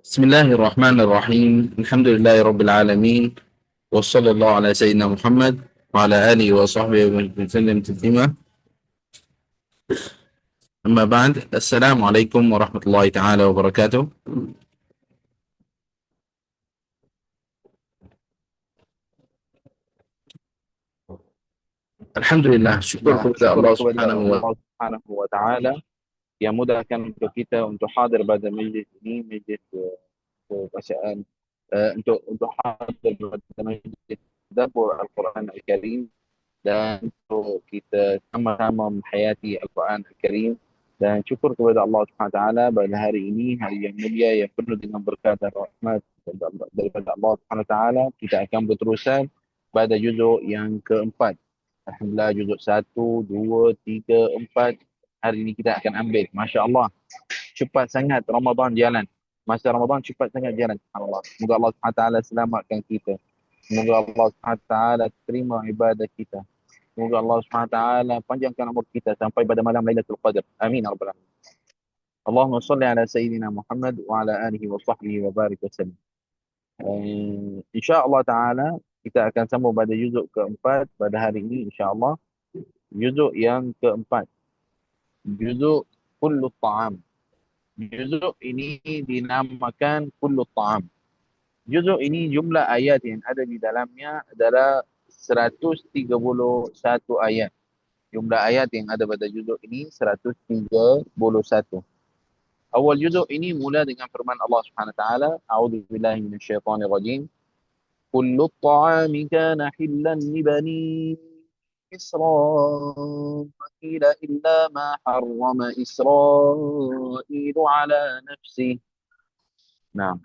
بسم الله الرحمن الرحيم. الحمد لله رب العالمين، وصلى الله على سيدنا محمد وعلى آله وصحبه وسلم تسليما. أما بعد، السلام عليكم ورحمة الله تعالى وبركاته. الحمد لله, syukur Nah, kepada syukur Allah kepada Subhanahu wa Allah Subhanahu wa taala yang mudahkan untuk kita untuk hadir pada majlis ini, majlis kebacaan untuk hadir pada majlis tadabbur Al-Quran Al-Karim dan untuk kita sama-sama menghayati Al-Quran Al-Karim, dan syukur kepada Allah Subhanahu wa taala pada hari ini, hari yang mulia yang penuh dengan berkat dan rahmat daripada Allah Subhanahu wa taala. Kita akan berterusan pada juzuk yang keempat. Alhamdulillah, juzuk 1, 2, 3, 4. Hari ini kita akan ambil. Masya Allah. Cepat sangat Ramadan jalan. Masa Ramadan cepat sangat jalan. Allah. Semoga Allah SWT selamatkan kita. Semoga Allah SWT terima ibadah kita. Semoga Allah SWT panjangkan umur kita sampai pada malam Lailatul Qadar. Amin. Ya Rabbal Alamin. Allahumma salli ala Sayyidina Muhammad wa ala alihi wa sahbihi wa barik wa sallam. InsyaAllah Ta'ala kita akan sambung pada juzuk keempat pada hari ini, insyaAllah. Juzuk yang keempat, juzuk Kullu Ta'am. Juzuk ini dinamakan Kullu Ta'am. Juzuk ini jumlah ayat yang ada di dalamnya adalah 131 ayat. Jumlah ayat yang ada pada juzuk ini 131. Awal juzuk ini mula dengan firman Allah Subhanahu wa taala, A'udzubillahi minasyaitonirrajim. Kullu at-ta'ami kana hillan li bani إسرائيل إلا ما حرم إسرائيل على نفسه. Nah,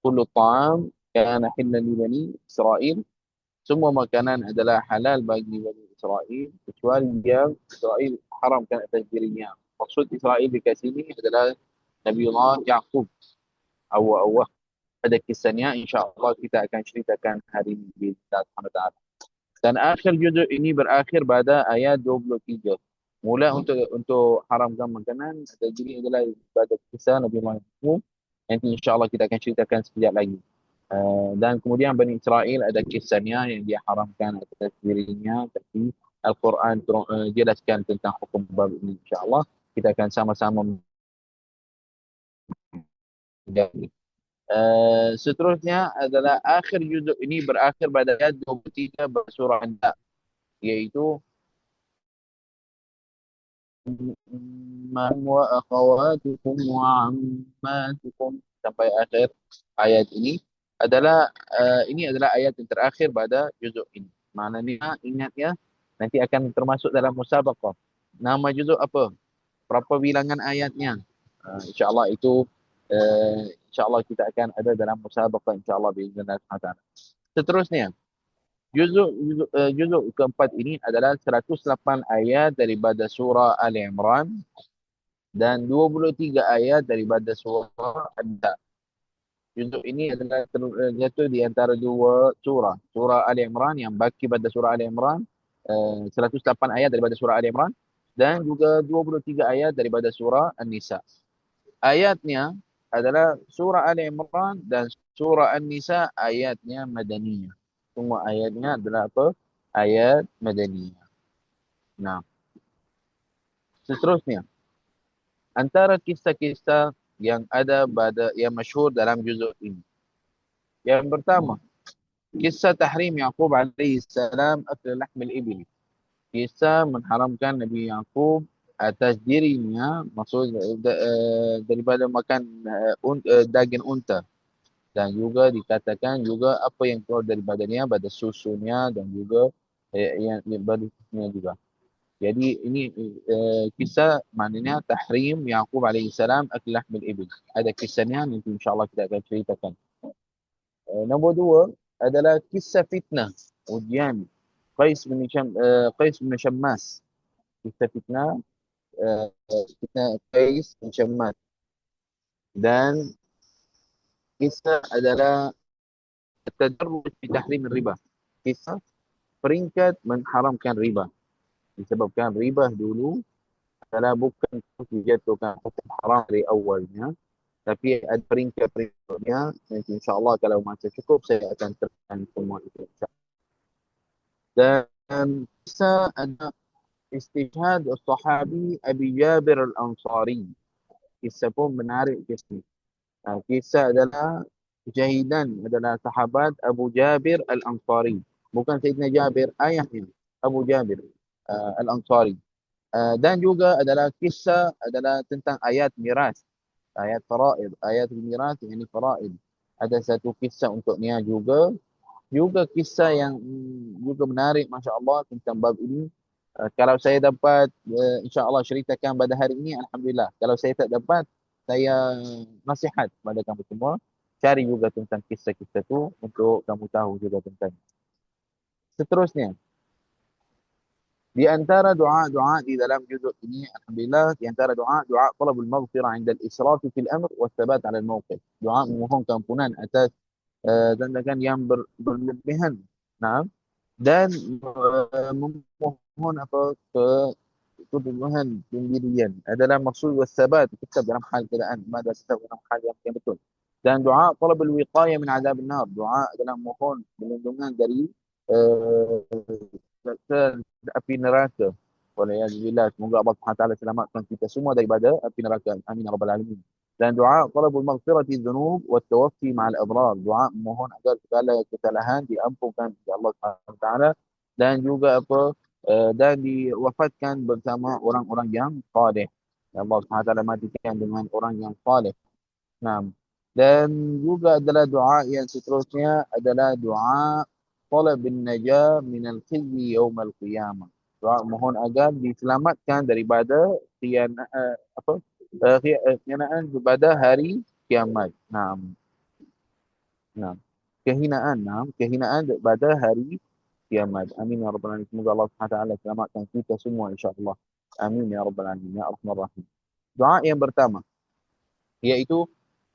kullu ta'am kana hillan li bani Israel. Semua makanan adalah halal bagi Bani Israel kecuali yang Israel haramkan atas dirinya. Maksud Israel dekat sini adalah Nabiullah Yaqub. Awal-awal ada kisahnya, insya-Allah kita akan ceritakan hari ini bismillah Subhanahu. Dan akhir juzuk ini berakhir pada ayat 23. Mula untuk haramkan makanan ada diri adalah pada kisah Nabi Muhammad. Nanti insya-Allah kita akan ceritakan sekejap lagi. Dan kemudian Bani Israel ada kisahnya yang dia haramkan atas dirinya, tapi Al-Quran jelaskan tentang hukum bab ini, insya-Allah kita akan sama-sama menjadi. Seterusnya adalah akhir juzuk ini berakhir pada ayat 23 surah An-Nisa, iaitu man wa akhawatukum wa ammatukum, sampai akhir ayat ini adalah ini adalah ayat yang terakhir pada juzuk ini. Maknanya ingat ya, nanti akan termasuk dalam musabaqah. Nama juzuk apa? Berapa bilangan ayatnya? InsyaAllah itu insyaAllah kita akan ada dalam musabaqah, insyaAllah biiznillah taala. Seterusnya, juzuk keempat ini adalah 108 ayat daripada surah Ali Imran dan 23 ayat daripada surah An-Nisa. Juzuk ini adalah terjatuh di antara dua surah. Surah Ali Imran yang baki pada surah Ali Imran, 108 ayat daripada surah Ali Imran, dan juga 23 ayat daripada surah An-Nisa. Ayatnya adalah surah Ali Imran dan surah An-Nisa ayatnya madaniyah. Semua ayatnya adalah apa? Ayat madaniyah. Nah, seterusnya, antara kisah-kisah yang ada yang masyhur dalam juzuk ini. Yang pertama, kisah tahrim Yaqub alaihi salam akal lahmil ibil. Kisah mengharamkan Nabi Yaqub atas dirinya, maksud daripada makan daging unta, dan juga dikatakan juga apa yang keluar daripadanya pada susunya dan juga yang pada susunya juga. Jadi ini kisah maknanya tahrim Yaqub alaihi salam akal lahmil ibil. Ada kisahnya, nanti insya-Allah kita akan ceritakan. Nombor dua adalah kisah fitnah, ujian Qais bin Syammas. Kisah fitnah Qais bin Syammas. Dan kisah adalah tadarruj fi tahrim riba. Kisah peringkat mengharamkan riba. Disebabkan riba dulu adalah bukan dijatuhkan hukum haram dari awalnya, Tapi ada peringkat-peringkatnya. Nanti insyaAllah kalau masa cukup saya akan terangkan semua itu. Dan kisah ada istishhad sahabi Abi Jabir Al-Ansari. Kisah pun menarik kisah. Kisah adalah syahidan adalah sahabat Abu Jabir Al-Ansari. Bukan Sayyidina Jabir, ayahnya Abu Jabir Al-Ansari. Dan juga adalah kisah adalah tentang ayat miras, ayat faraid, ayat miras ini faraid. Ada satu kisah untuk Nia juga kisah yang juga menarik masya-Allah tentang bab ini. Kalau saya dapat insya-Allah ceritakan pada hari ini alhamdulillah. Kalau saya tak dapat, saya nasihat kepada kamu semua cari juga tentang kisah-kisah itu untuk kamu tahu juga tentang. Seterusnya, di antara doa-doa di dalam juzuk ini alhamdulillah di antara doa talabul maghfirah 'inda al-israf fil amr wa thabat 'ala al-mawqif. Doa memohon ampunan atas tindakan yang berlebihan. Nah, dan memohon apa keteguhan pendirian adalah maksud wasabat tetap dalam hal keadaan mada tetap dalam hal yang betul. Dan doa talabul wiqayah min azab an-nar, doa adalah mohon perlindungan dari uh, api neraka. Waliyahzubillah, semoga Allah SWT selamatkan kita semua daripada api neraka. Amin ya rabbal alamin. Dan doa talabul maghfirati dzunub wa tawaffi ma'al abrar, doa mohon agar segala kesalahan diampunkan oleh Allah SWT dan juga dan diwafatkan bersama orang-orang yang saleh. Allah SWT matikan dengan orang yang saleh. Nah, dan juga adalah doa yang seterusnya adalah doa talabin najah minal khizyi yaumal qiyamah. Doa mohon agar diselamatkan daripada kehinaan pada hari kiamat. Nah, nah. Kehinaan pada hari kiamat. Amin ya rabbal alamin. Semoga Allah SWT selamatkan kita semua insya-Allah. Amin ya rabbal alamin ya arhamar rahim. Doa yang pertama yaitu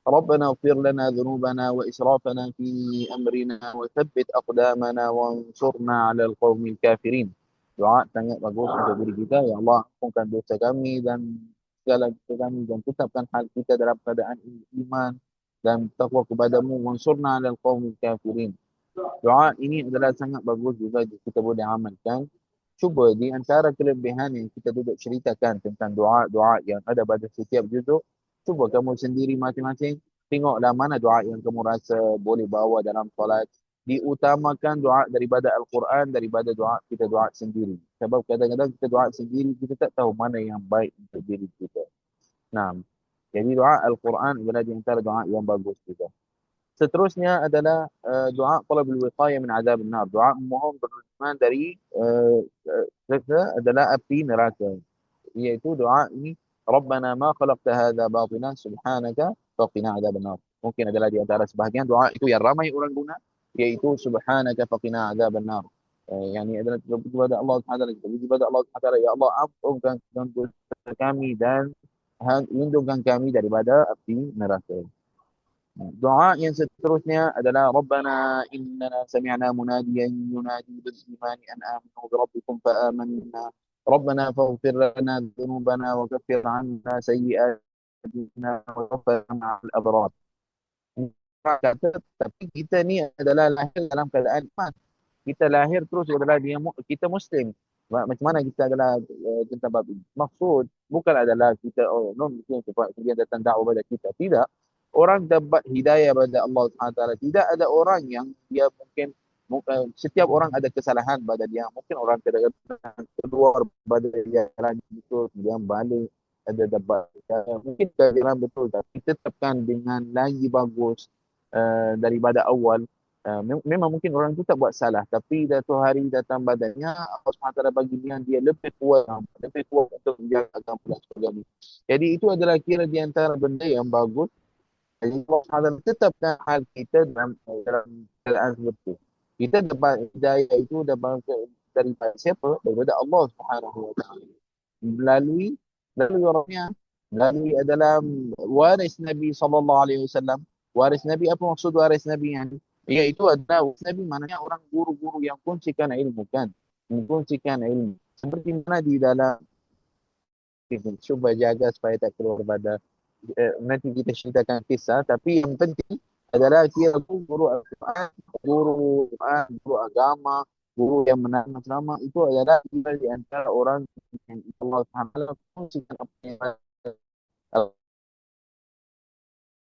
ربنا اغفر لنا ذنوبنا وإسرافنا في أمرنا وثبت أقدامنا وانصرنا على القوم الكافرين. Doa sangat bagus untuk diri kita. Ya Allah, ampunkan dosa kami dan segala dosa kami dan tetapkan hal kita dalam keadaan iman dan takwa kepadamu. Wansurna 'alal qaumil kafirin. Doa ini adalah sangat bagus juga kita boleh amalkan. Cuba di antara kelebihan yang kita duduk ceritakan tentang doa-doa yang ada pada setiap juzuk, cuba kamu sendiri masing-masing tengoklah mana doa yang kamu rasa boleh bawa dalam solat. Diutamakan doa daripada Al-Quran daripada doa sendiri. Sebab kadang-kadang kita doa sendiri kita tak tahu mana yang baik untuk diri kita. Nah, jadi doa Al-Quran adalah di antara doa yang bagus juga. Seterusnya adalah doa talabul wiqayah min azab an-nar. Doa memohon perlindungan dari adalah api neraka. Iaitu doa ini Rabbana ma khalaqta hadza batila subhanaka faqina azab an-nar. Mungkin adalah di antara sebahagian doa itu yang ramai orang guna iaitu subhanaka faqina azab an-nar. Yani adalah kepada Allah Subhanahu kepada Allah Subhanahu ya Allah ampunkan dosa kami dan lindungkan kami daripada api neraka. Doa yang seterusnya adalah Rabbana innana sami'na munadiyan yunadi bil imani an aminu bi rabbikum fa amanna. Rabbana faghfir lana dhunubana wa kaffir 'anna sayyi'atina wa tawaffana ma'al abrar. Tapi kita ni adalah lahir dalam keadaan iman. Kita lahir terus adalah kita Muslim. Macam mana kita adalah tentang bab ini? Maksud bukan adalah kita non-Muslim sebab dia datang dakwah pada kita. Tidak. Orang dapat hidayah pada Allah SWT. Tidak ada orang yang dia mungkin setiap orang ada kesalahan pada dia. Mungkin orang kadang-kadang keluar pada jalan betul, kemudian balik ada dapat. Mungkin jalan betul tapi tetapkan dengan lagi bagus daripada awal. Memang mungkin orang tu tak buat salah tapi satu hari datang badannya Allah SWT bagi dia lebih kuat untuk menjaga agama dan sebagainya. Jadi itu adalah kira di antara benda yang bagus. Jadi Allah SWT tetapkan hal kita dalam keadaan seperti itu. Kita dapat hidayah itu daripada siapa? Daripada Allah SWT. Melalui orangnya, melalui adalah waris Nabi SAW. Waris Nabi, apa maksud waris Nabi yang iaitu adalah Nabi maknanya orang guru-guru yang kongsikan ilmu kan. Kongsikan ilmu. Seperti mana di dalam cuba jaga supaya tak keluar pada nanti kita ceritakan kisah, tapi yang penting adalah dia guru Al-Quran, guru agama, guru yang menanam selama itu adalah dia di antara orang yang Allah Taala fungsikan apa yang